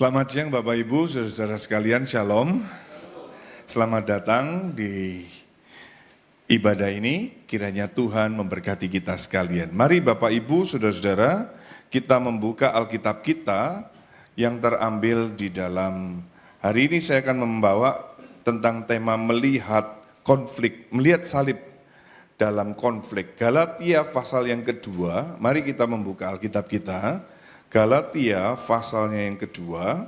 Selamat siang Bapak Ibu, saudara-saudara sekalian, Shalom. Selamat datang di ibadah ini, kiranya Tuhan memberkati kita sekalian. Mari Bapak Ibu, saudara-saudara, kita membuka Alkitab kita yang terambil di dalam, hari ini saya akan membawa tentang tema melihat konflik, melihat salib dalam konflik. Galatia pasal yang kedua, mari kita membuka Alkitab kita. Galatia pasalnya yang kedua.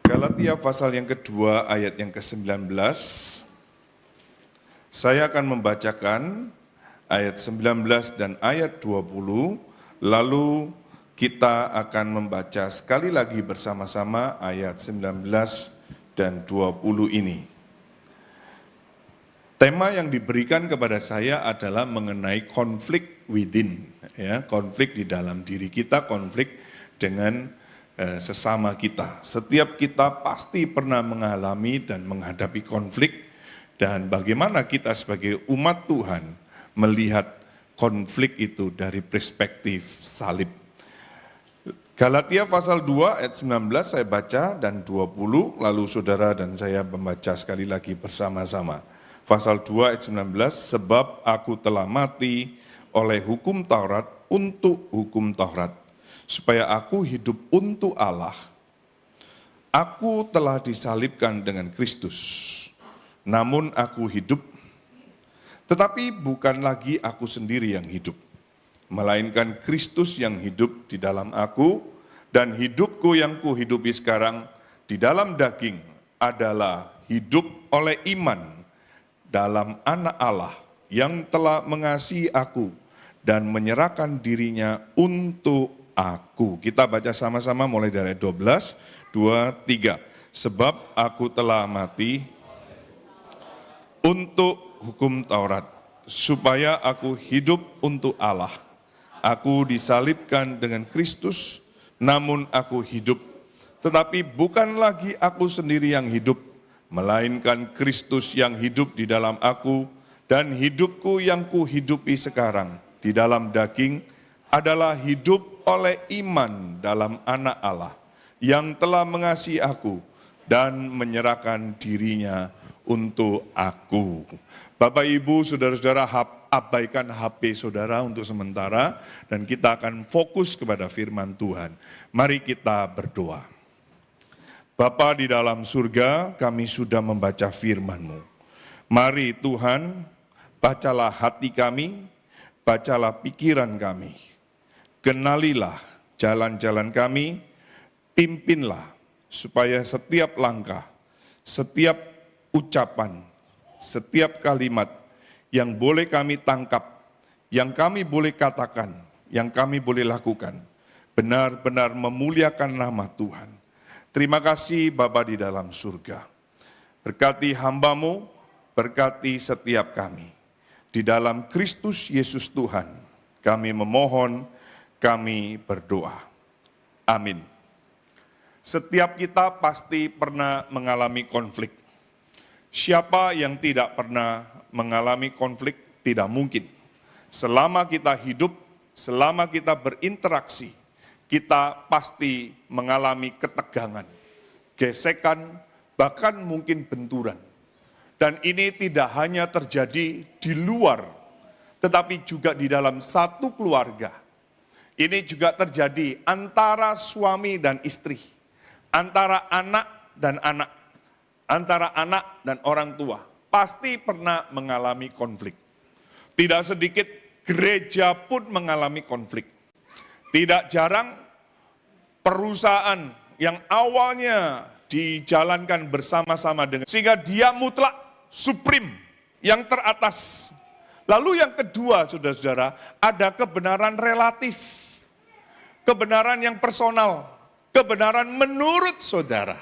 Galatia pasal yang kedua ayat yang ke-19. Saya akan membacakan ayat 19 dan ayat 20, lalu kita akan membaca sekali lagi bersama-sama ayat 19 dan 20 ini. Tema yang diberikan kepada saya adalah mengenai konflik within, ya, konflik di dalam diri kita, konflik dengan sesama kita. Setiap kita pasti pernah mengalami dan menghadapi konflik, dan bagaimana kita sebagai umat Tuhan melihat konflik itu dari perspektif salib. Galatia pasal 2 ayat 19 saya baca dan 20, lalu saudara dan saya membaca sekali lagi bersama-sama. Pasal 2 ayat 19, sebab aku telah mati oleh hukum Taurat untuk hukum Taurat, supaya aku hidup untuk Allah. Aku telah disalibkan dengan Kristus, namun aku hidup, tetapi bukan lagi aku sendiri yang hidup, melainkan Kristus yang hidup di dalam aku, dan hidupku yang kuhidupi sekarang di dalam daging adalah hidup oleh iman dalam Anak Allah yang telah mengasihi aku dan menyerahkan dirinya untuk aku. Kita baca sama-sama mulai dari 12, 2, 3. Sebab aku telah mati untuk hukum Taurat, supaya aku hidup untuk Allah. Aku disalibkan dengan Kristus, namun aku hidup. Tetapi bukan lagi aku sendiri yang hidup, melainkan Kristus yang hidup di dalam aku, dan hidupku yang kuhidupi sekarang di dalam daging adalah hidup oleh iman dalam Anak Allah yang telah mengasihi aku dan menyerahkan dirinya untuk aku. Bapak Ibu, saudara-saudara, abaikan HP saudara untuk sementara dan kita akan fokus kepada firman Tuhan. Mari kita berdoa. Bapa di dalam surga, kami sudah membaca firman-Mu. Mari Tuhan, bacalah hati kami, bacalah pikiran kami. Kenalilah jalan-jalan kami, pimpinlah supaya setiap langkah, setiap ucapan, setiap kalimat yang boleh kami tangkap, yang kami boleh katakan, yang kami boleh lakukan, benar-benar memuliakan nama Tuhan. Terima kasih Bapa di dalam surga. Berkati hamba-Mu, berkati setiap kami. Di dalam Kristus Yesus Tuhan, kami memohon, kami berdoa. Amin. Setiap kita pasti pernah mengalami konflik. Siapa yang tidak pernah mengalami konflik? Tidak mungkin. Selama kita hidup, selama kita berinteraksi, kita pasti mengalami ketegangan, gesekan, bahkan mungkin benturan. Dan ini tidak hanya terjadi di luar, tetapi juga di dalam satu keluarga. Ini juga terjadi antara suami dan istri, antara anak dan anak, antara anak dan orang tua. Pasti pernah mengalami konflik. Tidak sedikit gereja pun mengalami konflik. Tidak jarang perusahaan yang awalnya dijalankan bersama-sama dengan, sehingga dia mutlak, supreme, yang teratas. Lalu yang kedua, saudara-saudara, ada kebenaran relatif, kebenaran yang personal, kebenaran menurut saudara.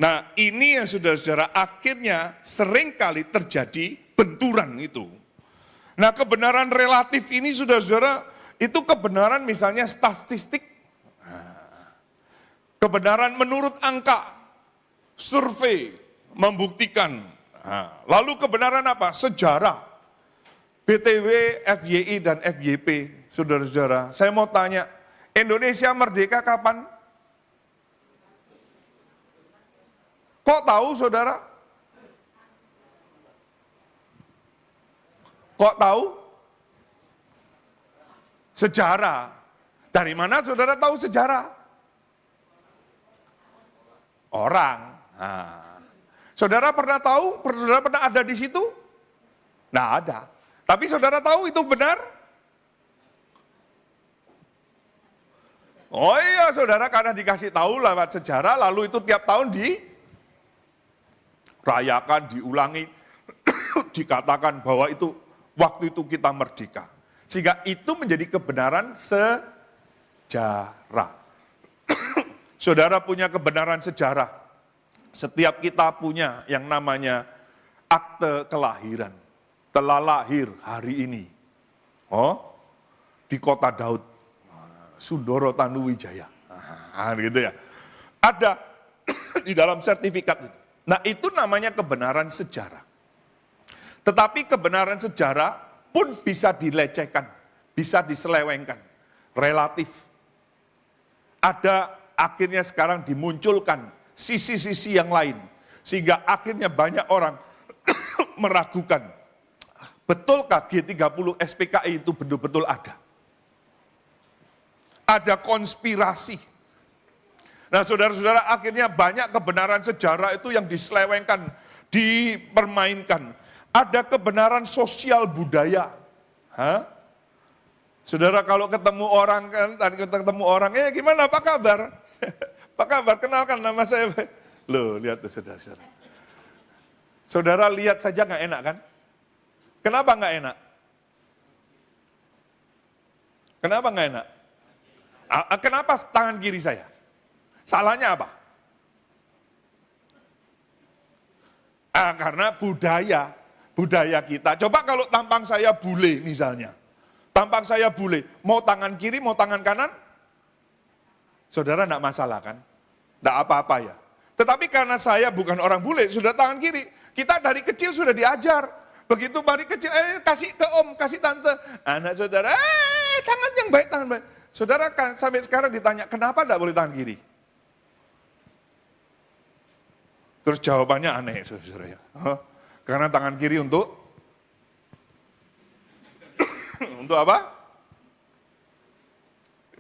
Nah, ini yang saudara-saudara akhirnya seringkali terjadi benturan itu. Nah, kebenaran relatif ini saudara-saudara, itu kebenaran misalnya statistik, kebenaran menurut angka, survei membuktikan. Lalu kebenaran apa? Sejarah. BTW, FYI dan FYP, saudara-saudara, saya mau tanya, Indonesia merdeka kapan? Kok tahu saudara? Kok tahu? Sejarah. Dari mana saudara tahu sejarah? Orang. Nah. Saudara pernah tahu? Saudara pernah ada di situ? Nggak ada. Tapi saudara tahu itu benar? Oh iya, saudara, karena dikasih tahu lewat sejarah, lalu itu tiap tahun dirayakan, diulangi, dikatakan bahwa itu waktu itu kita merdeka. Sehingga itu menjadi kebenaran sejarah. Saudara punya kebenaran sejarah. Setiap kita punya yang namanya akte kelahiran. Telah lahir hari ini. Oh, di kota Daud. Sundoro Tanuwijaya. Gitu ya. Ada di dalam sertifikat itu. Nah, itu namanya kebenaran sejarah. Tetapi kebenaran sejarah pun bisa dilecehkan, bisa diselewengkan, relatif. Ada akhirnya sekarang dimunculkan sisi-sisi yang lain. Sehingga akhirnya banyak orang meragukan, betulkah G30 SPKI itu betul-betul ada? Ada konspirasi. Nah, saudara-saudara, akhirnya banyak kebenaran sejarah itu yang diselewengkan, dipermainkan. Ada kebenaran sosial budaya. Hah? Saudara, kalau ketemu orang, tadi ketemu orang, gimana, apa kabar? Apa kabar? Kenalkan nama saya. Loh, lihat tuh saudara-saudara. Saudara lihat saja nggak enak kan? Kenapa nggak enak? Kenapa nggak enak? Kenapa tangan kiri saya? Salahnya apa? Karena budaya kita. Coba kalau tampang saya bule misalnya. Tampang saya bule, mau tangan kiri, mau tangan kanan? Saudara enggak masalah kan? Enggak apa-apa ya. Tetapi karena saya bukan orang bule, sudah tangan kiri. Kita dari kecil sudah diajar. Begitu dari kecil, kasih ke om, kasih tante. Anak saudara, tangan yang baik, tangan baik. Saudara kan sampai sekarang ditanya, kenapa enggak boleh tangan kiri? Terus jawabannya aneh, saudara ya. Karena tangan kiri untuk untuk apa?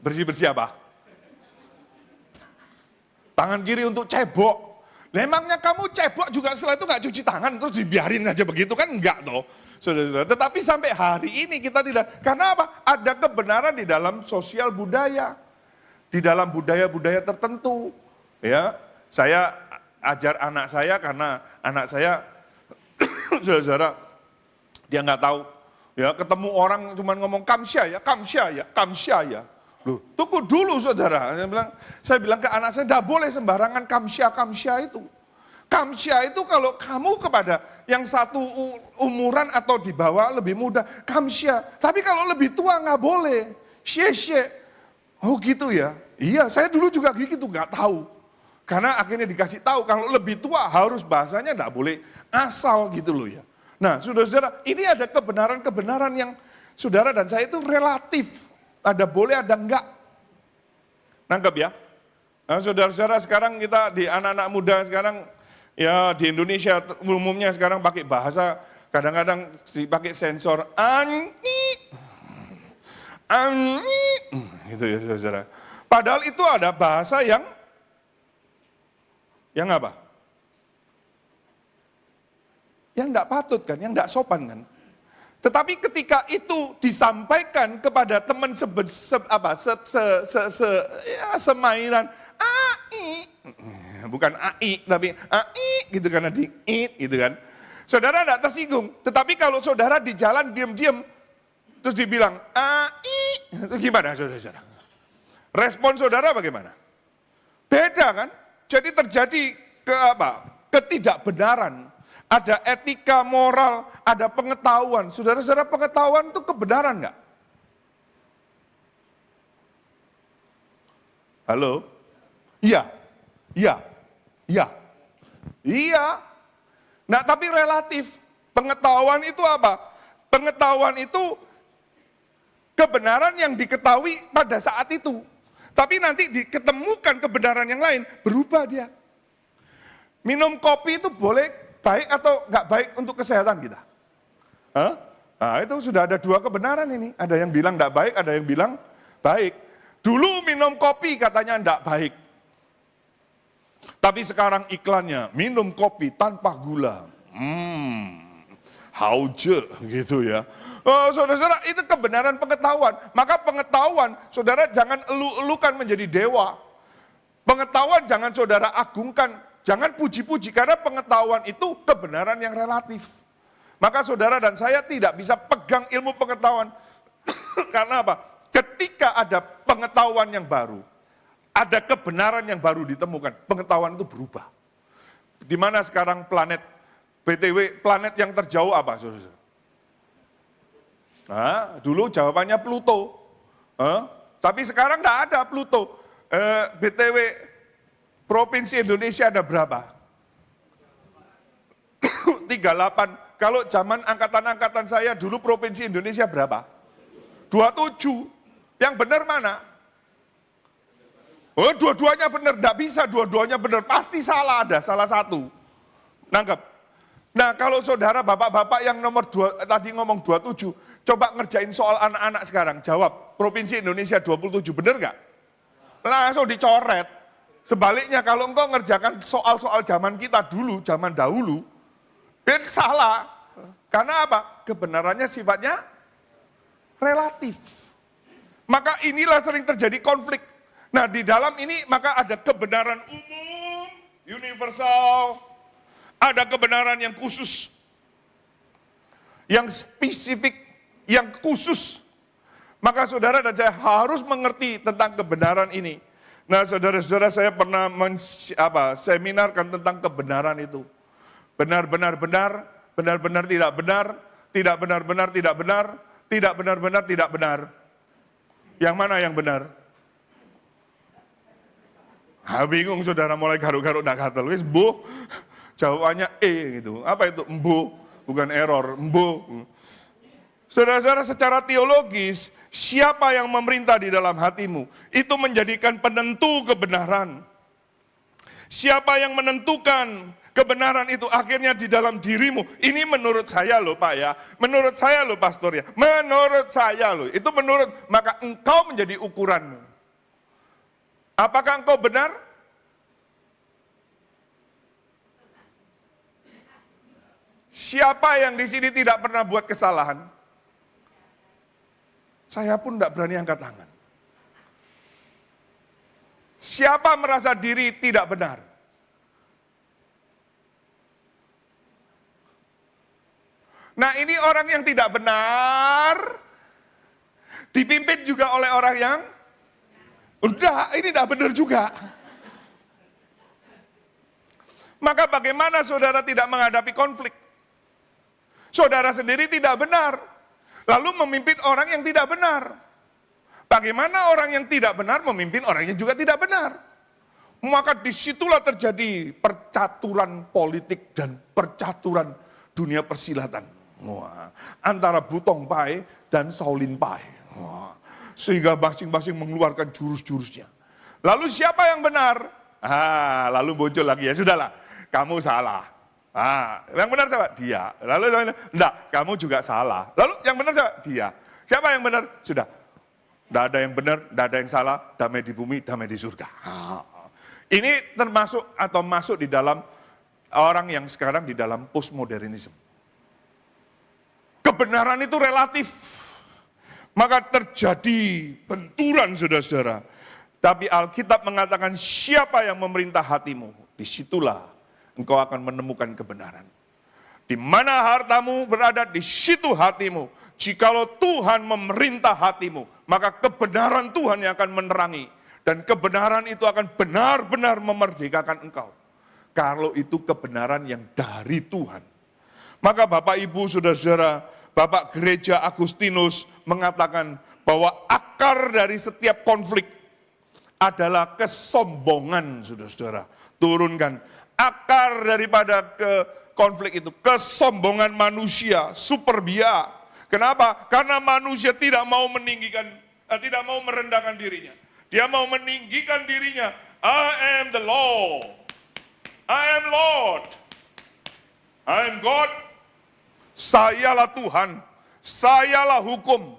Bersih-bersih apa? Tangan kiri untuk cebok. Memangnya kamu cebok juga setelah itu nggak cuci tangan terus dibiarin aja begitu kan? Enggak toh. Saudara-saudara, tetapi sampai hari ini kita tidak, karena apa? Ada kebenaran di dalam sosial budaya, di dalam budaya-budaya tertentu. Ya, saya ajar anak saya karena anak saya, saudara, dia nggak tahu. Ya, ketemu orang cuma ngomong kamsya ya, kamsya ya, kamsya ya. Loh, tunggu dulu saudara. Saya bilang ke anak saya, tidak boleh sembarangan kamsya itu. Kamsya itu kalau kamu kepada yang satu umuran atau di bawah lebih muda, kamsya. Tapi kalau lebih tua nggak boleh, syekh. Oh gitu ya. Iya, saya dulu juga gitu, nggak tahu. Karena akhirnya dikasih tahu kalau lebih tua harus bahasanya nggak boleh asal gitu loh ya. Nah, saudara-saudara, ini ada kebenaran-kebenaran yang saudara dan saya itu relatif. Ada boleh, ada enggak. Nangkep ya? Nah, saudara-saudara, sekarang kita di anak-anak muda sekarang, ya di Indonesia umumnya sekarang pakai bahasa, kadang-kadang dipakai sensor, gitu ya saudara. Padahal itu ada bahasa yang apa? Yang enggak patut kan, yang enggak sopan kan. Tetapi ketika itu disampaikan kepada teman semainan, bukan AI, tapi AI gitu karena di it gitu kan. Saudara enggak tersinggung, tetapi kalau saudara di jalan diam-diam, terus dibilang AI, itu gimana saudara-saudara? Respon saudara bagaimana? Beda kan? Jadi terjadi ketidakbenaran. Ada etika moral, ada pengetahuan. Saudara-saudara, pengetahuan itu kebenaran enggak? Halo? Iya. Iya. Nah, tapi relatif. Pengetahuan itu apa? Pengetahuan itu kebenaran yang diketahui pada saat itu. Tapi nanti diketemukan kebenaran yang lain, berubah dia. Minum kopi itu boleh baik atau nggak baik untuk kesehatan kita? Hah? Nah, itu sudah ada dua kebenaran ini. Ada yang bilang nggak baik, ada yang bilang baik. Dulu minum kopi katanya nggak baik. Tapi sekarang iklannya, minum kopi tanpa gula. Hauce gitu ya. Oh, saudara-saudara, itu kebenaran pengetahuan. Maka pengetahuan, saudara jangan elu-elukan menjadi dewa. Pengetahuan jangan saudara agungkan, jangan puji-puji, karena pengetahuan itu kebenaran yang relatif. Maka saudara dan saya tidak bisa pegang ilmu pengetahuan. Karena apa? Ketika ada pengetahuan yang baru, ada kebenaran yang baru ditemukan, pengetahuan itu berubah. Di mana sekarang planet, BTW, planet yang terjauh apa, saudara? Nah, dulu jawabannya Pluto. Tapi sekarang enggak ada Pluto. BTW, Provinsi Indonesia ada berapa? 38. Kalau zaman angkatan-angkatan saya dulu Provinsi Indonesia berapa? 27. Yang benar mana? Oh, dua-duanya benar. Tidak bisa dua-duanya benar. Pasti salah, ada salah satu. Nangkep? Nah, kalau saudara bapak-bapak yang nomor 2, tadi ngomong 27, coba ngerjain soal anak-anak sekarang. Jawab, Provinsi Indonesia 27, benar nggak? Langsung dicoret. Sebaliknya kalau engkau ngerjakan soal-soal zaman kita dulu, zaman dahulu, itu salah. Karena apa? Kebenarannya sifatnya relatif. Maka inilah sering terjadi konflik. Nah, di dalam ini maka ada kebenaran umum, universal, ada kebenaran yang khusus, yang spesifik, yang khusus. Maka saudara dan saya harus mengerti tentang kebenaran ini. Nah, saudara-saudara, saya pernah seminarkan tentang kebenaran itu. Benar-benar benar, benar-benar tidak benar, tidak benar-benar tidak benar, tidak benar-benar tidak benar. Yang mana yang benar? Bingung saudara, mulai garuk-garuk nak gatel. Wis mbuh. Jawabannya gitu. Apa itu? Mbuh, bukan error, mbuh. Saudara-saudara, secara teologis, siapa yang memerintah di dalam hatimu? Itu menjadikan penentu kebenaran. Siapa yang menentukan kebenaran itu akhirnya di dalam dirimu? Ini menurut saya loh Pak ya, menurut saya loh pastor ya, menurut saya loh, itu menurut, maka engkau menjadi ukuranmu. Apakah engkau benar? Siapa yang di sini tidak pernah buat kesalahan? Saya pun tidak berani angkat tangan. Siapa merasa diri tidak benar? Nah, ini orang yang tidak benar, dipimpin juga oleh orang yang, udah, ini tidak benar juga. Maka bagaimana saudara tidak menghadapi konflik? Saudara sendiri tidak benar, lalu memimpin orang yang tidak benar. Bagaimana orang yang tidak benar memimpin orang yang juga tidak benar? Maka disitulah terjadi percaturan politik dan percaturan dunia persilatan. Antara Butong Pai dan Shaolin Pai. Sehingga masing-masing mengeluarkan jurus-jurusnya. Lalu siapa yang benar? Lalu muncul lagi, ya sudahlah, kamu salah. Yang benar siapa? Dia. Lalu enggak, kamu juga salah. Lalu yang benar siapa? Dia. Siapa yang benar? Sudah. Enggak ada yang benar, enggak ada yang salah, damai di bumi, damai di surga. Ini termasuk atau masuk di dalam orang yang sekarang di dalam postmodernisme. Kebenaran itu relatif. Maka terjadi benturan saudara-saudara. Tapi Alkitab mengatakan siapa yang memerintah hatimu, disitulah engkau akan menemukan kebenaran. Di mana hartamu berada, di situ hatimu. Jikalau Tuhan memerintah hatimu, maka kebenaran Tuhan yang akan menerangi. Dan kebenaran itu akan benar-benar memerdekakan engkau. Kalau itu kebenaran yang dari Tuhan. Maka Bapak Ibu saudara-saudara, Bapak Gereja Agustinus mengatakan bahwa akar dari setiap konflik adalah kesombongan, saudara-saudara. Turunkan akar daripada konflik itu, kesombongan manusia, superbia. Kenapa? Karena manusia tidak mau meninggikan, tidak mau merendahkan dirinya. Dia mau meninggikan dirinya. I am the law. I am Lord. I am God. Sayalah Tuhan. Sayalah hukum.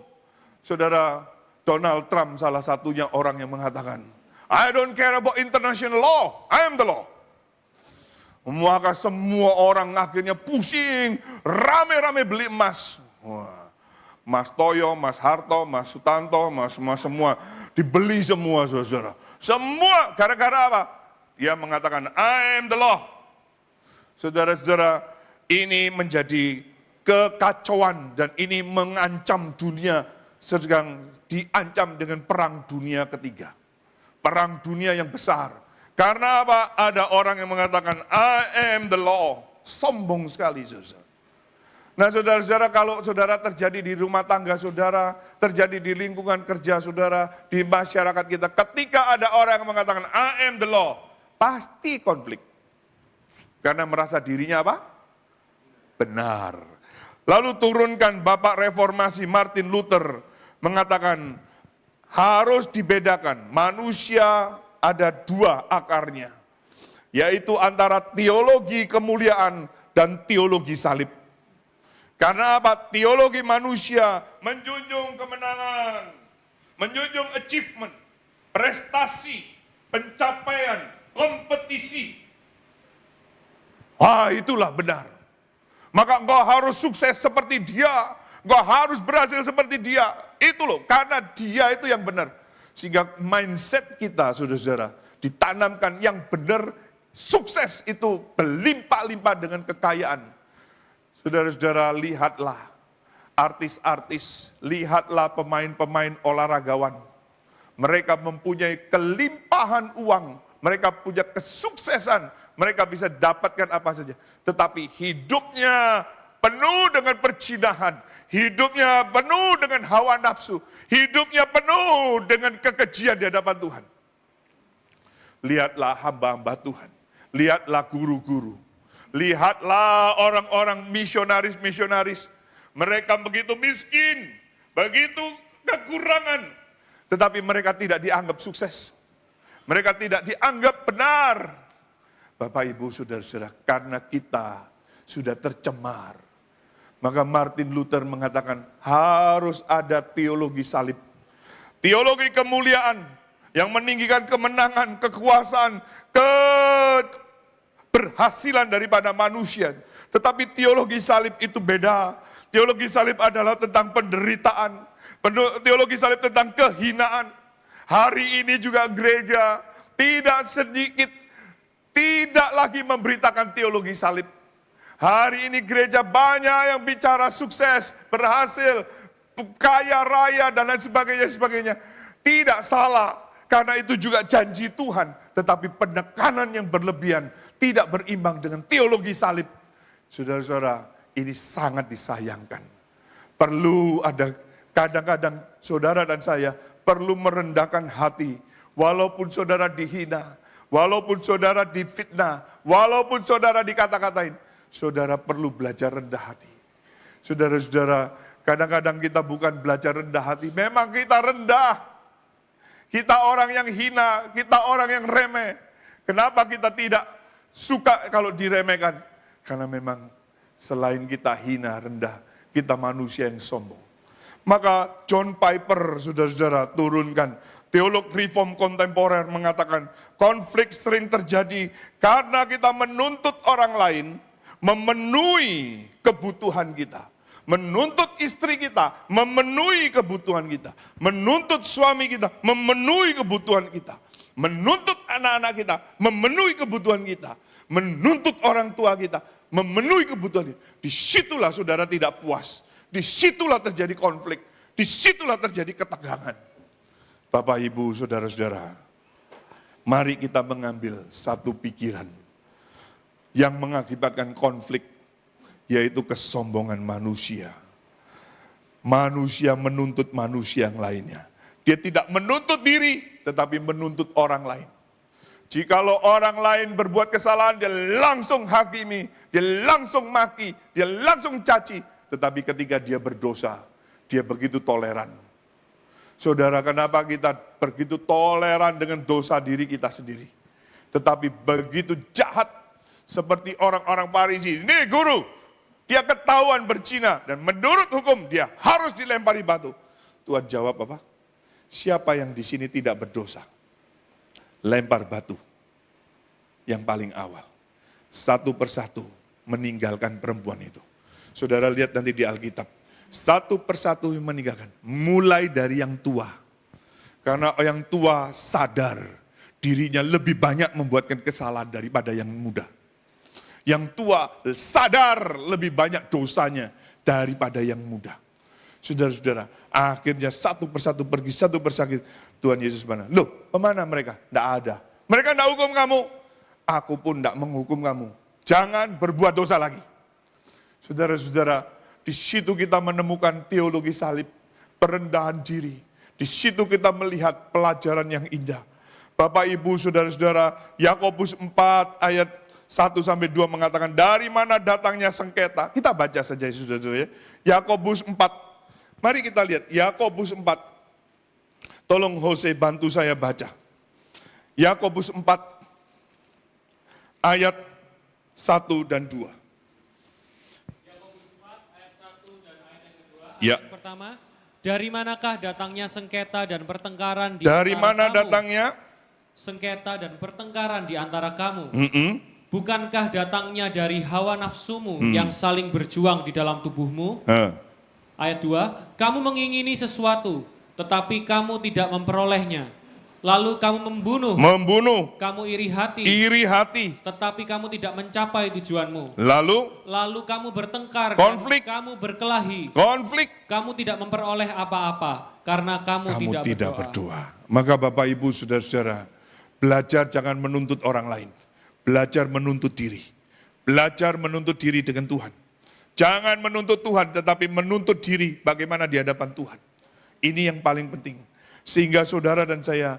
Saudara, Donald Trump salah satunya orang yang mengatakan, I don't care about international law. I am the law. Maka semua orang akhirnya pusing, rame-rame beli emas. Wah, Mas Toyo, Mas Harto, Mas Sutanto, Mas semua dibeli semua, saudara. Semua gara-gara apa? Dia mengatakan, I am the law. Saudara-saudara, ini menjadi kekacauan dan ini mengancam dunia, sedang diancam dengan perang dunia ketiga. Perang dunia yang besar. Karena apa? Ada orang yang mengatakan, I am the law. Sombong sekali, saudara. Nah, saudara-saudara, kalau saudara terjadi di rumah tangga saudara, terjadi di lingkungan kerja saudara, di masyarakat kita, ketika ada orang yang mengatakan, I am the law, pasti konflik. Karena merasa dirinya apa? Benar. Lalu turunkan Bapak Reformasi Martin Luther, mengatakan, harus dibedakan, manusia ada dua akarnya, yaitu antara teologi kemuliaan dan teologi salib. Karena apa? Teologi manusia menjunjung kemenangan, menjunjung achievement, prestasi, pencapaian, kompetisi. Wah, itulah benar. Maka engkau harus sukses seperti dia, engkau harus berhasil seperti dia. Itu loh, karena dia itu yang benar. Sehingga mindset kita, saudara-saudara, ditanamkan yang benar, sukses itu berlimpah-limpah dengan kekayaan. Saudara-saudara, lihatlah artis-artis, lihatlah pemain-pemain olahragawan. Mereka mempunyai kelimpahan uang, mereka punya kesuksesan, mereka bisa dapatkan apa saja. Tetapi hidupnya penuh dengan perzinahan, hidupnya penuh dengan hawa nafsu, hidupnya penuh dengan kekejian di hadapan Tuhan. Lihatlah hamba-hamba Tuhan, lihatlah guru-guru, lihatlah orang-orang misionaris-misionaris. Mereka begitu miskin, begitu kekurangan, tetapi mereka tidak dianggap sukses. Mereka tidak dianggap benar. Bapak, Ibu, saudara-saudara, karena kita sudah tercemar, maka Martin Luther mengatakan harus ada teologi salib. Teologi kemuliaan yang meninggikan kemenangan, kekuasaan, keberhasilan daripada manusia. Tetapi teologi salib itu beda. Teologi salib adalah tentang penderitaan. Teologi salib tentang kehinaan. Hari ini juga gereja tidak sedikit, tidak lagi memberitakan teologi salib. Hari ini gereja banyak yang bicara sukses, berhasil, kaya raya dan lain sebagainya. Tidak salah, karena itu juga janji Tuhan. Tetapi penekanan yang berlebihan tidak berimbang dengan teologi salib. Saudara-saudara, ini sangat disayangkan. Perlu ada, kadang-kadang saudara dan saya perlu merendahkan hati. Walaupun saudara dihina, walaupun saudara difitnah, walaupun saudara dikata-katain, saudara perlu belajar rendah hati. Saudara-saudara, kadang-kadang kita bukan belajar rendah hati. Memang kita rendah. Kita orang yang hina, kita orang yang remeh. Kenapa kita tidak suka kalau diremehkan? Karena memang selain kita hina, rendah, kita manusia yang sombong. Maka John Piper, saudara-saudara, turunkan. Teolog reform kontemporer mengatakan, konflik sering terjadi karena kita menuntut orang lain memenuhi kebutuhan kita. Menuntut istri kita, memenuhi kebutuhan kita. Menuntut suami kita, memenuhi kebutuhan kita. Menuntut anak-anak kita, memenuhi kebutuhan kita. Menuntut orang tua kita, memenuhi kebutuhan kita. Disitulah saudara tidak puas. Disitulah terjadi konflik. Disitulah terjadi ketegangan. Bapak, Ibu, saudara-saudara, mari kita mengambil satu pikiran yang mengakibatkan konflik, yaitu kesombongan manusia. Manusia menuntut manusia yang lainnya. Dia tidak menuntut diri, tetapi menuntut orang lain. Jikalau orang lain berbuat kesalahan, dia langsung hakimi, dia langsung maki, dia langsung caci. Tetapi ketika dia berdosa, dia begitu toleran. Saudara, kenapa kita begitu toleran dengan dosa diri kita sendiri? Tetapi begitu jahat seperti orang-orang Farisi. Ini guru, dia ketahuan berzina dan menurut hukum dia harus dilempari batu. Tuhan jawab apa? Siapa yang di sini tidak berdosa? Lempar batu yang paling awal. Satu persatu meninggalkan perempuan itu. Saudara lihat nanti di Alkitab. Satu persatu meninggalkan. Mulai dari yang tua. Karena yang tua sadar dirinya lebih banyak membuatkan kesalahan daripada yang muda. Yang tua sadar lebih banyak dosanya daripada yang muda. Saudara-saudara, akhirnya satu persatu pergi, satu persatu. Tuhan Yesus mana? Loh, kemana mereka? Tidak ada. Mereka tidak hukum kamu. Aku pun tidak menghukum kamu. Jangan berbuat dosa lagi. Saudara-saudara, di situ kita menemukan teologi salib, perendahan diri. Di situ kita melihat pelajaran yang indah. Bapak, Ibu, saudara-saudara, Yakobus 4 ayat 1-2 mengatakan, dari mana datangnya sengketa? Kita baca saja, saudara-saudara. Yakobus 4. Mari kita lihat, Yakobus 4. Tolong Jose bantu saya baca. Yakobus 4 ayat 1 dan 2. Ya. Pertama, dari manakah datangnya sengketa dan pertengkaran di Dari antara mana kamu? datangnya? Sengketa dan pertengkaran di antara kamu. Bukankah datangnya dari hawa nafsumu yang saling berjuang di dalam tubuhmu? Ayat 2, kamu mengingini sesuatu, tetapi kamu tidak memperolehnya. Lalu kamu membunuh. Kamu iri hati. Tetapi kamu tidak mencapai tujuanmu. Lalu kamu bertengkar. Konflik. Kamu berkelahi. Konflik. Kamu tidak memperoleh apa-apa karena kamu tidak berdoa. Maka Bapak, Ibu, saudara-saudara, belajar jangan menuntut orang lain. Belajar menuntut diri. Belajar menuntut diri dengan Tuhan. Jangan menuntut Tuhan, tetapi menuntut diri bagaimana di hadapan Tuhan. Ini yang paling penting. Sehingga saudara dan saya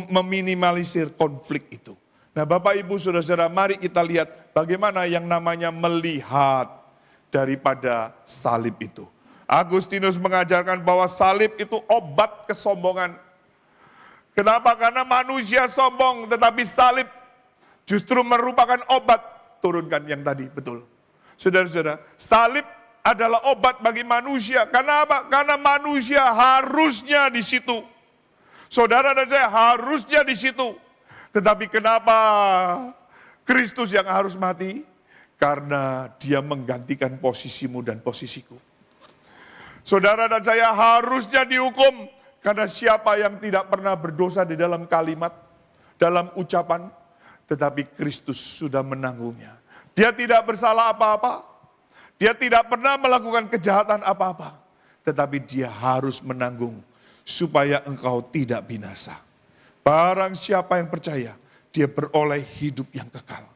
meminimalisir konflik itu. Nah, Bapak, Ibu, saudara-saudara, mari kita lihat bagaimana yang namanya melihat daripada salib itu. Agustinus mengajarkan bahwa salib itu obat kesombongan. Kenapa? Karena manusia sombong, tetapi salib justru merupakan obat. Turunkan yang tadi, betul. Saudara-saudara, salib adalah obat bagi manusia. Karena apa? Karena manusia harusnya di situ. Saudara dan saya harusnya di situ. Tetapi kenapa Kristus yang harus mati? Karena dia menggantikan posisimu dan posisiku. Saudara dan saya harusnya dihukum. Karena siapa yang tidak pernah berdosa di dalam kalimat, dalam ucapan, tetapi Kristus sudah menanggungnya. Dia tidak bersalah apa-apa. Dia tidak pernah melakukan kejahatan apa-apa. Tetapi dia harus menanggung supaya engkau tidak binasa. Barang siapa yang percaya, dia beroleh hidup yang kekal.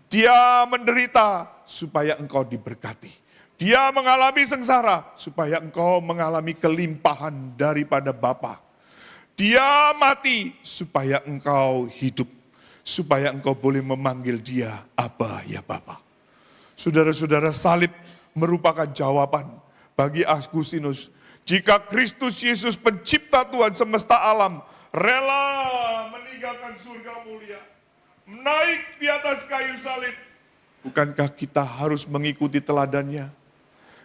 Dia menderita supaya engkau diberkati. Dia mengalami sengsara supaya engkau mengalami kelimpahan daripada Bapa. Dia mati supaya engkau hidup. Supaya engkau boleh memanggil dia Abba, ya Bapa. Saudara-saudara, salib merupakan jawaban bagi Agustinus. Jika Kristus Yesus pencipta Tuhan semesta alam, rela meninggalkan surga mulia, naik di atas kayu salib, bukankah kita harus mengikuti teladannya?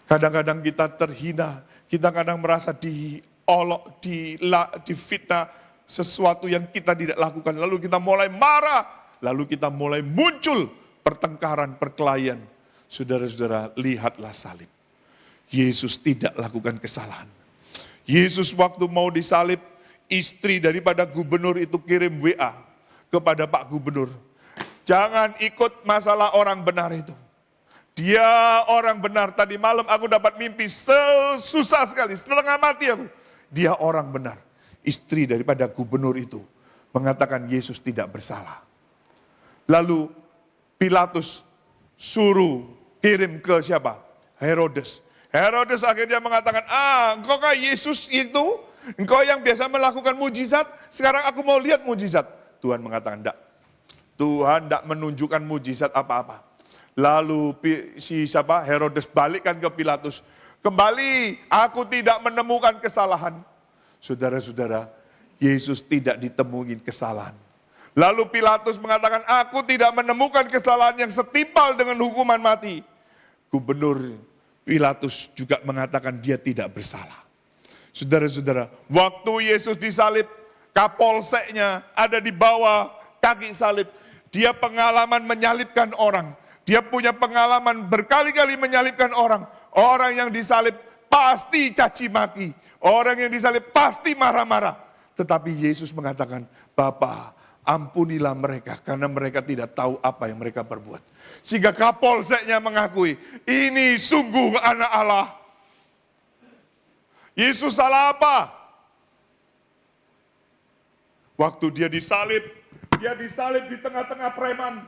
Kadang-kadang kita terhina, kita kadang merasa diolok, difitnah sesuatu yang kita tidak lakukan. Lalu kita mulai marah, lalu kita mulai muncul pertengkaran, perkelahian. Saudara-saudara, lihatlah salib. Yesus tidak lakukan kesalahan. Yesus waktu mau disalib, istri daripada gubernur itu kirim WA kepada Pak Gubernur. Jangan ikut masalah orang benar itu. Dia orang benar, tadi malam aku dapat mimpi susah sekali, setengah mati aku. Dia orang benar. Istri daripada gubernur itu mengatakan Yesus tidak bersalah. Lalu Pilatus suruh kirim ke siapa? Herodes. Herodes akhirnya mengatakan, engkau Yesus itu, engkau yang biasa melakukan mujizat, sekarang aku mau lihat mujizat. Tuhan mengatakan, enggak. Tuhan tidak menunjukkan mujizat apa-apa. Lalu Herodes balikkan ke Pilatus. Kembali, aku tidak menemukan kesalahan. Saudara-saudara, Yesus tidak ditemuin kesalahan. Lalu Pilatus mengatakan, aku tidak menemukan kesalahan yang setimpal dengan hukuman mati. Gubernur Pilatus juga mengatakan dia tidak bersalah. Saudara-saudara, waktu Yesus disalib, kapolseknya ada di bawah kaki salib. Dia pengalaman menyalibkan orang. Dia punya pengalaman berkali-kali menyalibkan orang. Orang yang disalib pasti caci maki. Orang yang disalib pasti marah-marah. Tetapi Yesus mengatakan, Bapa, ampunilah mereka karena mereka tidak tahu apa yang mereka perbuat. Sehingga kapolseknya mengakui, ini sungguh anak Allah. Yesus salah apa? Waktu dia disalib di tengah-tengah preman.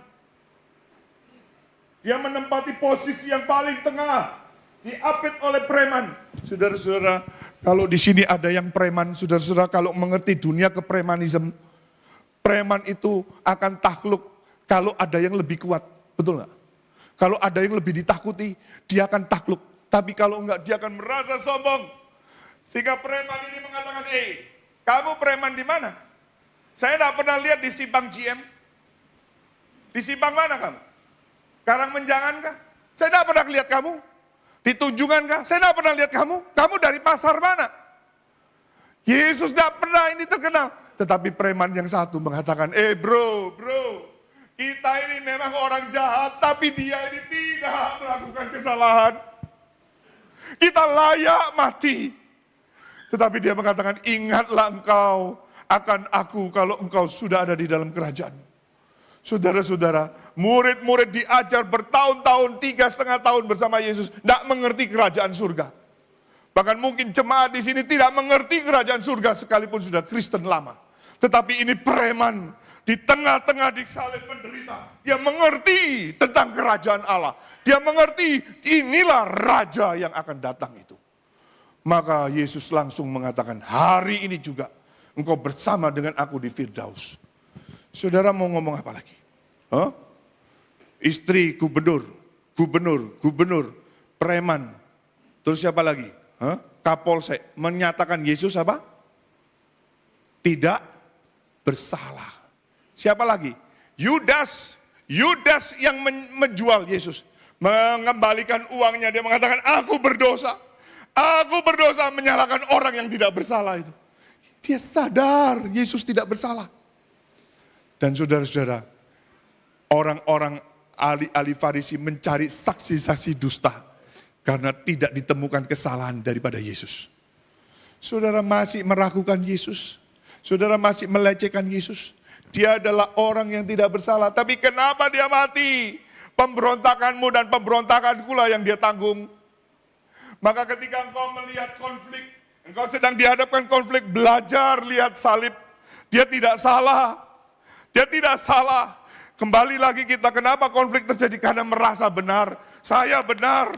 Dia menempati posisi yang paling tengah, diapit oleh preman. Saudara-saudara, kalau di sini ada yang preman, saudara-saudara, kalau mengerti dunia kepremanisme, preman itu akan takluk kalau ada yang lebih kuat, betul nggak? Kalau ada yang lebih ditakuti, dia akan takluk. Tapi kalau enggak, dia akan merasa sombong. Sehingga preman ini mengatakan, kamu preman di mana? Saya tidak pernah lihat di Simpang GM. Di Simpang mana kamu? Karangmenjangan kah? Saya tidak pernah lihat kamu. Di Tunjungan kah? Saya tidak pernah lihat kamu. Kamu dari pasar mana? Yesus tidak pernah ini terkenal. Tetapi preman yang satu mengatakan, bro, kita ini memang orang jahat, tapi dia ini tidak melakukan kesalahan. Kita layak mati. Tetapi dia mengatakan, ingatlah engkau akan aku kalau engkau sudah ada di dalam kerajaan. Saudara-saudara, murid-murid diajar bertahun-tahun, 3,5 tahun bersama Yesus, tidak mengerti kerajaan surga. Bahkan mungkin jemaat di sini tidak mengerti kerajaan surga sekalipun sudah Kristen lama. Tetapi ini preman di tengah-tengah disalib menderita. Dia mengerti tentang kerajaan Allah. Dia mengerti inilah raja yang akan datang itu. Maka Yesus langsung mengatakan, hari ini juga engkau bersama dengan aku di Firdaus. Saudara mau ngomong apa lagi? Istri gubernur, preman. Terus siapa lagi? Kapolsek menyatakan Yesus apa? Tidak bersalah. Siapa lagi? Yudas yang menjual Yesus. Mengembalikan uangnya, dia mengatakan, aku berdosa menyalahkan orang yang tidak bersalah itu. Dia sadar Yesus tidak bersalah. Dan saudara-saudara, orang-orang ahli Farisi mencari saksi-saksi dusta karena tidak ditemukan kesalahan daripada Yesus. Saudara masih meragukan Yesus. Saudara masih melecehkan Yesus. Dia adalah orang yang tidak bersalah. Tapi kenapa dia mati? Pemberontakanmu dan pemberontakanku lah yang dia tanggung. Maka ketika engkau melihat konflik, engkau sedang dihadapkan konflik, belajar lihat salib. Dia tidak salah. Dia tidak salah. Kembali lagi kita, kenapa konflik terjadi? Karena merasa benar. Saya benar.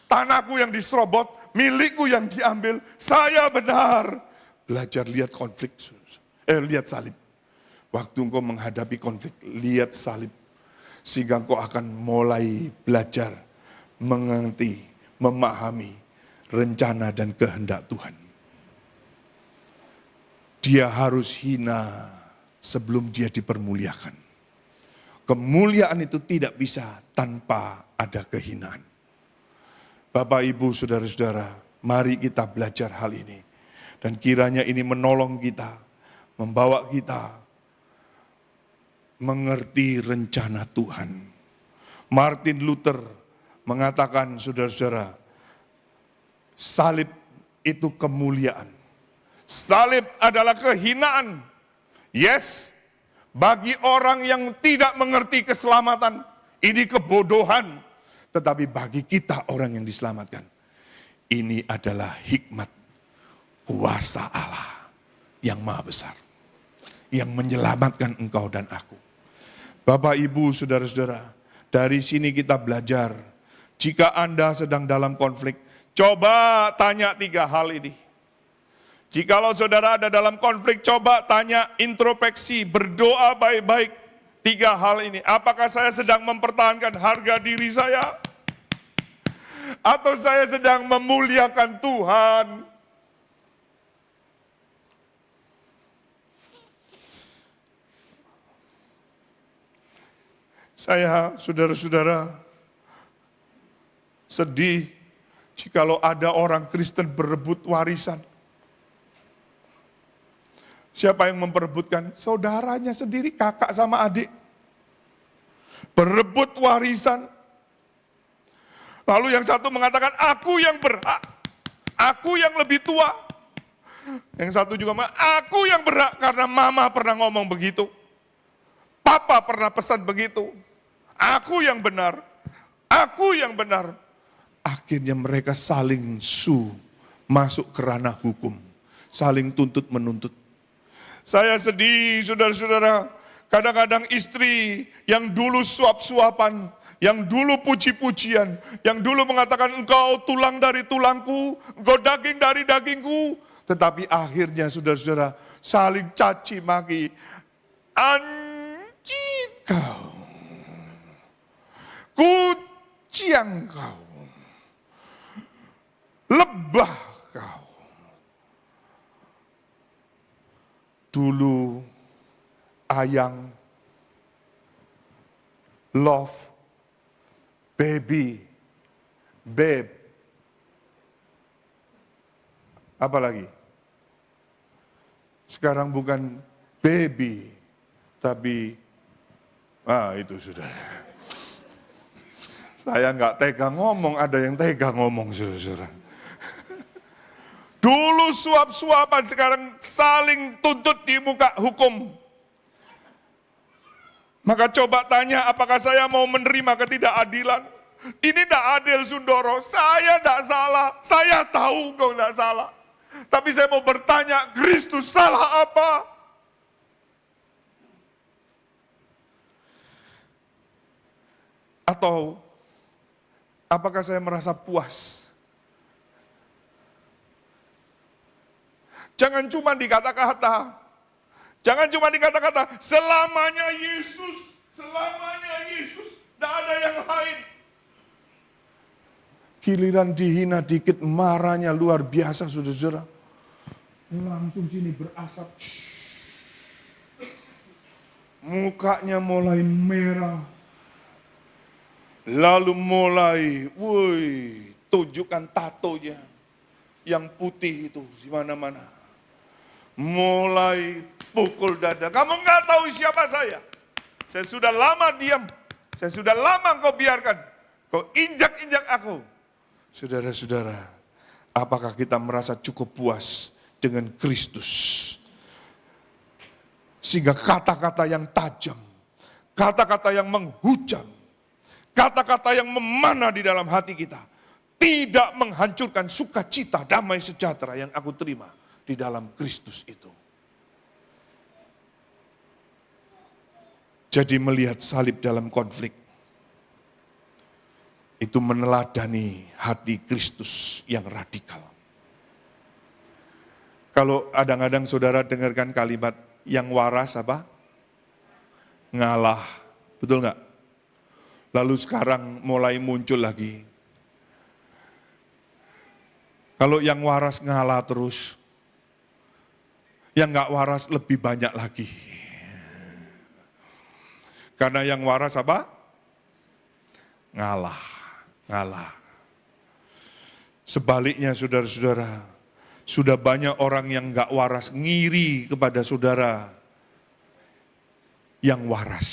Tanahku yang diserobot, milikku yang diambil. Saya benar. Belajar lihat konflik. Lihat salib. Waktu engkau menghadapi konflik, lihat salib. Sehingga engkau akan mulai belajar, mengerti, memahami rencana dan kehendak Tuhan. Dia harus hina sebelum dia dipermuliakan. Kemuliaan itu tidak bisa tanpa ada kehinaan. Bapak, Ibu, saudara-saudara, mari kita belajar hal ini. Dan kiranya ini menolong kita, membawa kita mengerti rencana Tuhan. Martin Luther mengatakan, saudara-saudara, salib itu kemuliaan. Salib adalah kehinaan. Yes, bagi orang yang tidak mengerti keselamatan, ini kebodohan. Tetapi bagi kita orang yang diselamatkan, ini adalah hikmat kuasa Allah yang maha besar. Yang menyelamatkan engkau dan aku. Bapak, Ibu, saudara-saudara, dari sini kita belajar. Jika Anda sedang dalam konflik, coba tanya 3 hal ini. Jikalau saudara ada dalam konflik, coba tanya, introspeksi, berdoa baik-baik. 3 hal ini. Apakah saya sedang mempertahankan harga diri saya? Atau saya sedang memuliakan Tuhan? Saya, saudara-saudara, sedih jikalau ada orang Kristen berebut warisan. Siapa yang memperebutkan? Saudaranya sendiri, kakak sama adik. Berebut warisan. Lalu yang satu mengatakan, aku yang berhak. Aku yang lebih tua. Yang satu juga mengatakan, aku yang berhak karena mama pernah ngomong begitu. Papa pernah pesan begitu. Aku yang benar. Aku yang benar. Akhirnya mereka saling masuk ke ranah hukum. Saling tuntut menuntut. Saya sedih, saudara-saudara. Kadang-kadang istri yang dulu suap-suapan, yang dulu puji-pujian, yang dulu mengatakan engkau tulang dari tulangku, engkau daging dari dagingku. Tetapi akhirnya saudara-saudara saling caci maki. Anjing kau, kuciang kau, lebah kau. Dulu ayang, love, baby, babe. Apa lagi? Sekarang bukan baby, tapi itu sudah. Saya nggak tega ngomong, ada yang tega ngomong, saudara. Dulu suap-suapan, sekarang saling tuntut di muka hukum. Maka coba tanya, apakah saya mau menerima ketidakadilan? Ini tidak adil, Sundoro. Saya tidak salah. Saya tahu kau tidak salah. Tapi saya mau bertanya, Kristus salah apa? Atau apakah saya merasa puas? Jangan cuma di kata-kata. Jangan cuma di kata-kata, selamanya Yesus, selamanya Yesus. Tidak ada yang lain. Giliran dihina dikit, marahnya luar biasa, saudara-saudara. Langsung sini berasap. Mukanya mulai merah. Lalu mulai, tunjukkan tatonya. Yang putih itu, di mana-mana. Mulai pukul dada. Kamu nggak tahu siapa saya. Saya sudah lama diam. Saya sudah lama kau biarkan. Kau injak-injak aku. Saudara-saudara, apakah kita merasa cukup puas dengan Kristus? Sehingga kata-kata yang tajam, kata-kata yang menghujam, kata-kata yang memanah di dalam hati kita, tidak menghancurkan sukacita, damai sejahtera yang aku terima di dalam Kristus itu. Jadi melihat salib dalam konflik, itu meneladani hati Kristus yang radikal. Kalau kadang-kadang saudara dengarkan kalimat yang waras apa? Ngalah, betul nggak? Lalu sekarang mulai muncul lagi. Kalau yang waras ngalah terus, yang nggak waras lebih banyak lagi. Karena yang waras apa? Ngalah. Sebaliknya saudara-saudara, sudah banyak orang yang nggak waras, ngiri kepada saudara yang waras.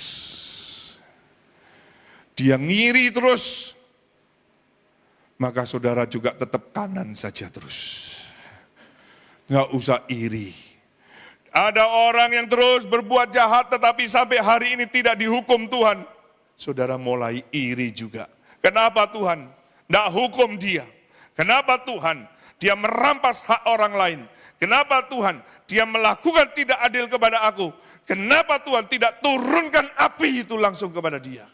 Dia ngiri terus, maka saudara juga tetap kanan saja terus. Nggak usah iri. Ada orang yang terus berbuat jahat tetapi sampai hari ini tidak dihukum Tuhan. Saudara mulai iri juga. Kenapa Tuhan tidak hukum dia? Kenapa Tuhan dia merampas hak orang lain? Kenapa Tuhan dia melakukan tidak adil kepada aku? Kenapa Tuhan tidak turunkan api itu langsung kepada dia?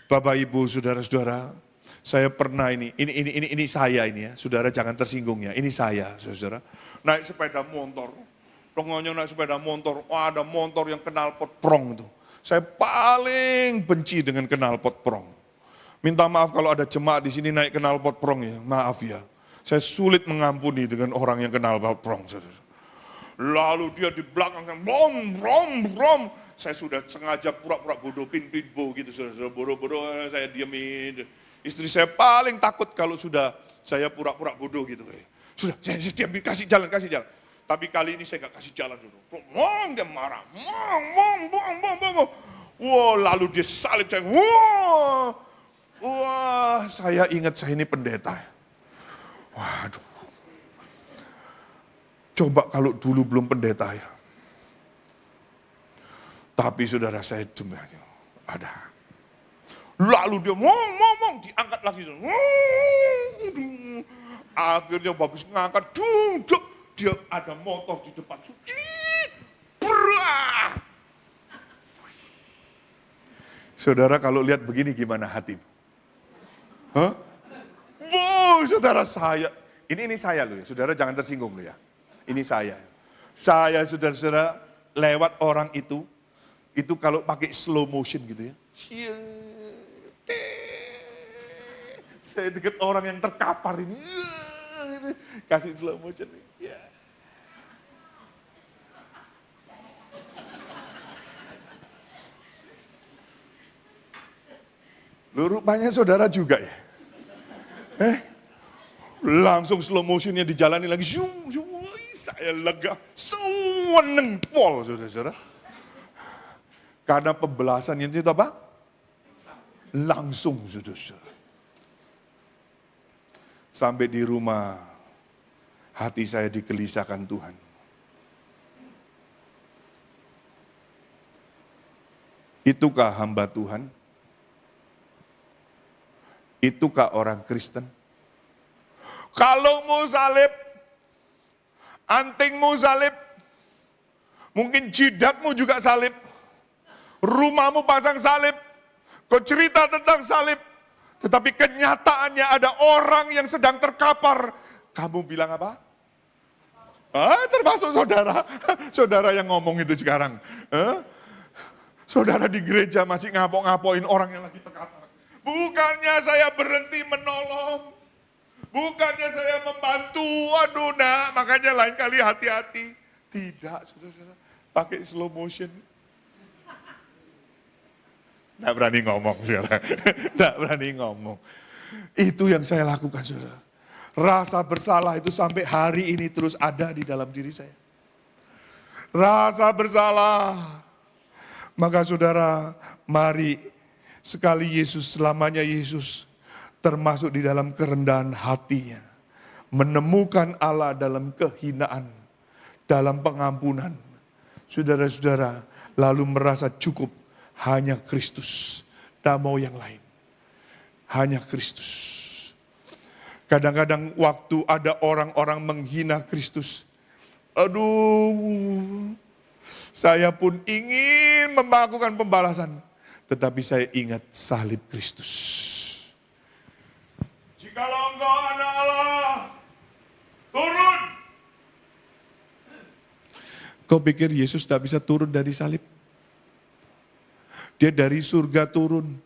Bapak Ibu, saudara-saudara, saya pernah ini saya ini ya, saudara jangan tersinggung ya, ini saya, saudara, naik sepeda motor, pokoknya naik sepeda motor, ada motor yang knalpot prong itu. Saya paling benci dengan knalpot prong. Minta maaf kalau ada jemaat di sini naik knalpot prong ya, maaf ya. Saya sulit mengampuni dengan orang yang knalpot prong. Lalu dia di belakang, brom, brom, brom. saya sudah sengaja pura-pura bodoh, pinbo gitu, saudara-saudara, bodoh-bodoh saya diemin. Istri saya paling takut kalau sudah saya pura-pura bodoh gitu. Sudah, saya diam, kasih jalan. Tapi kali ini saya nggak kasih jalan dulu. Mong, dia marah. Mong. Wah, lalu dia salib saya. Wah, saya ingat saya ini pendeta. Waduh. Coba kalau dulu belum pendeta ya. Tapi saudara saya demikian. Ada. Lalu dia ngomong, diangkat lagi. Akhirnya bagus ngangkat, dia ada motor di depan. Saudara kalau lihat begini gimana hatimu? Hah? Saudara saya, ini saya loh ya, saudara jangan tersinggung loh ya. Ini saya. Saya saudara-saudara lewat orang itu kalau pakai slow motion gitu ya. Saya deket orang yang terkapar ini. Kasih slow motion. Ya. Lu rupanya saudara juga ya. Langsung slow motionnya dijalani lagi. Saya lega. Seneng pol saudara-saudara. Karena pembelasan itu apa? Langsung saudara-saudara. Sampai di rumah, hati saya digelisahkan Tuhan. Itukah hamba Tuhan? Itukah orang Kristen? Kalau mau salib, antingmu salib, mungkin jidatmu juga salib, rumahmu pasang salib, kau cerita tentang salib, tetapi kenyataannya ada orang yang sedang terkapar. Kamu bilang apa? Termasuk saudara yang ngomong itu sekarang. Saudara di gereja masih ngapok-ngapoin orang yang lagi terkapar. Bukannya saya berhenti menolong. Bukannya saya membantu. Aduh nak, makanya lain kali hati-hati. Tidak, saudara-saudara. Pakai slow motion. Nggak berani ngomong, saudara. Nggak berani ngomong. Itu yang saya lakukan, saudara. Rasa bersalah itu sampai hari ini terus ada di dalam diri saya. Rasa bersalah. Maka saudara, mari sekali Yesus, selamanya Yesus termasuk di dalam kerendahan hatinya. Menemukan Allah dalam kehinaan, dalam pengampunan. Saudara-saudara, lalu merasa cukup hanya Kristus, tak mau yang lain. Hanya Kristus. Kadang-kadang waktu ada orang-orang menghina Kristus, aduh, saya pun ingin melakukan pembalasan. Tetapi saya ingat salib Kristus. Jikalau engkau anak Allah, turun. Kau pikir Yesus tidak bisa turun dari salib? Dia dari surga turun.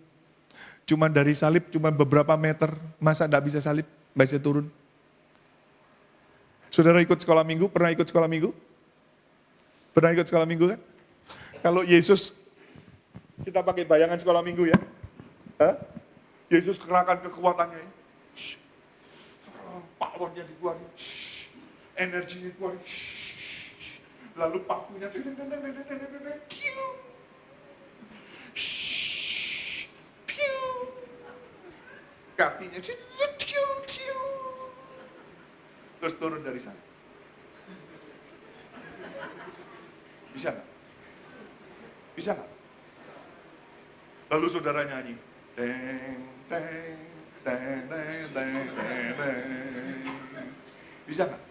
Cuma dari salib, cuma beberapa meter. Masa tidak bisa salib? Bisa turun? Saudara ikut sekolah minggu? Pernah ikut sekolah minggu? Pernah ikut sekolah minggu kan? Kalau Yesus, kita pakai bayangan sekolah minggu ya. Yesus kerahkan kekuatannya. Powernya dikeluarin. Energinya dikeluarin. Lalu pakunya. Kakinya. Terus turun dari sana. Bisa nggak? Bisa nggak? Lalu saudara nyanyi. Teng, teng, teng, teng, teng, teng, teng. Bisa nggak?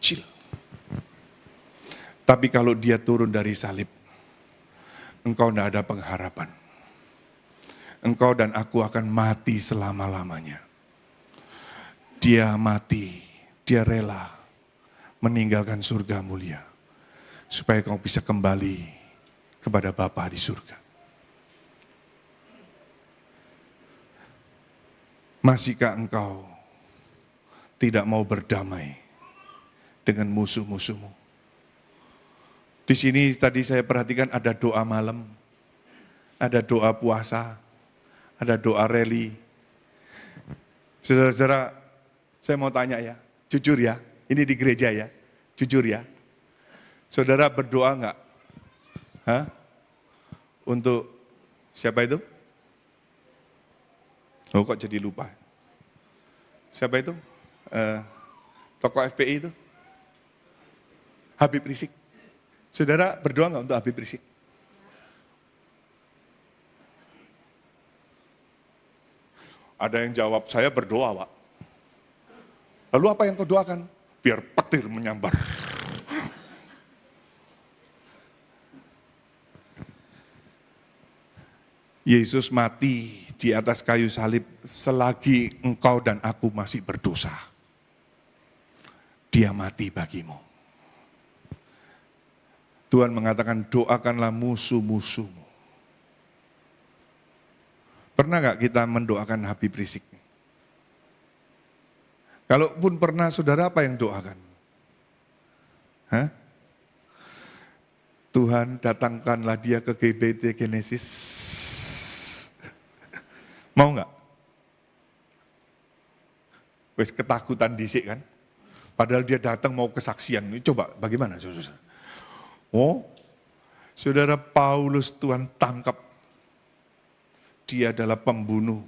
Chill. Tapi kalau dia turun dari salib, engkau tidak ada pengharapan. Engkau dan aku akan mati selama-lamanya. Dia mati, dia rela meninggalkan surga mulia. Supaya kau bisa kembali kepada Bapa di surga. Masihkah engkau tidak mau berdamai dengan musuh-musuhmu. Di sini tadi saya perhatikan ada doa malam, ada doa puasa, ada doa reli. Saudara-saudara, saya mau tanya ya, jujur ya, ini di gereja ya, jujur ya. Saudara berdoa enggak? Hah? Untuk siapa itu? Oh kok jadi lupa? Siapa itu? Tokoh FPI itu? Habib Rizik. Saudara berdoa enggak untuk Habib Rizik? Ada yang jawab, saya berdoa, Pak. Lalu apa yang kau doakan? Biar petir menyambar. Yesus mati di atas kayu salib selagi engkau dan aku masih berdosa. Dia mati bagimu. Tuhan mengatakan doakanlah musuh-musuhmu. Pernah gak kita mendoakan Habib Rizik? Kalaupun pernah, saudara apa yang doakan? Hah? Tuhan datangkanlah dia ke GBT Genesis. Mau gak? Wes ketakutan disik kan? Padahal dia datang mau kesaksian. Ini coba bagaimana saudara? Oh, saudara Paulus Tuhan tangkap. Dia adalah pembunuh.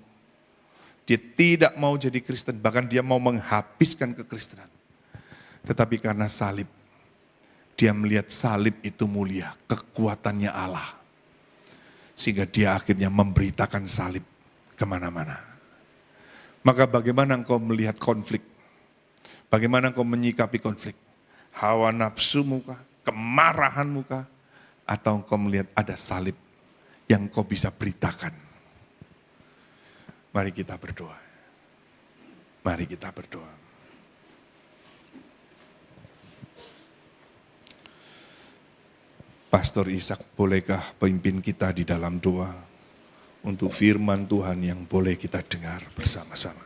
Dia tidak mau jadi Kristen, bahkan dia mau menghabiskan kekristenan. Tetapi karena salib, dia melihat salib itu mulia, kekuatannya Allah. Sehingga dia akhirnya memberitakan salib kemana-mana. Maka bagaimana engkau melihat konflik? Bagaimana engkau menyikapi konflik? Hawa nafsumu kah? Kemarahanmu kah? Atau engkau melihat ada salib yang engkau bisa beritakan? Mari kita berdoa. Mari kita berdoa. Pastor Ishak, bolehkah pimpin kita di dalam doa untuk firman Tuhan yang boleh kita dengar bersama-sama?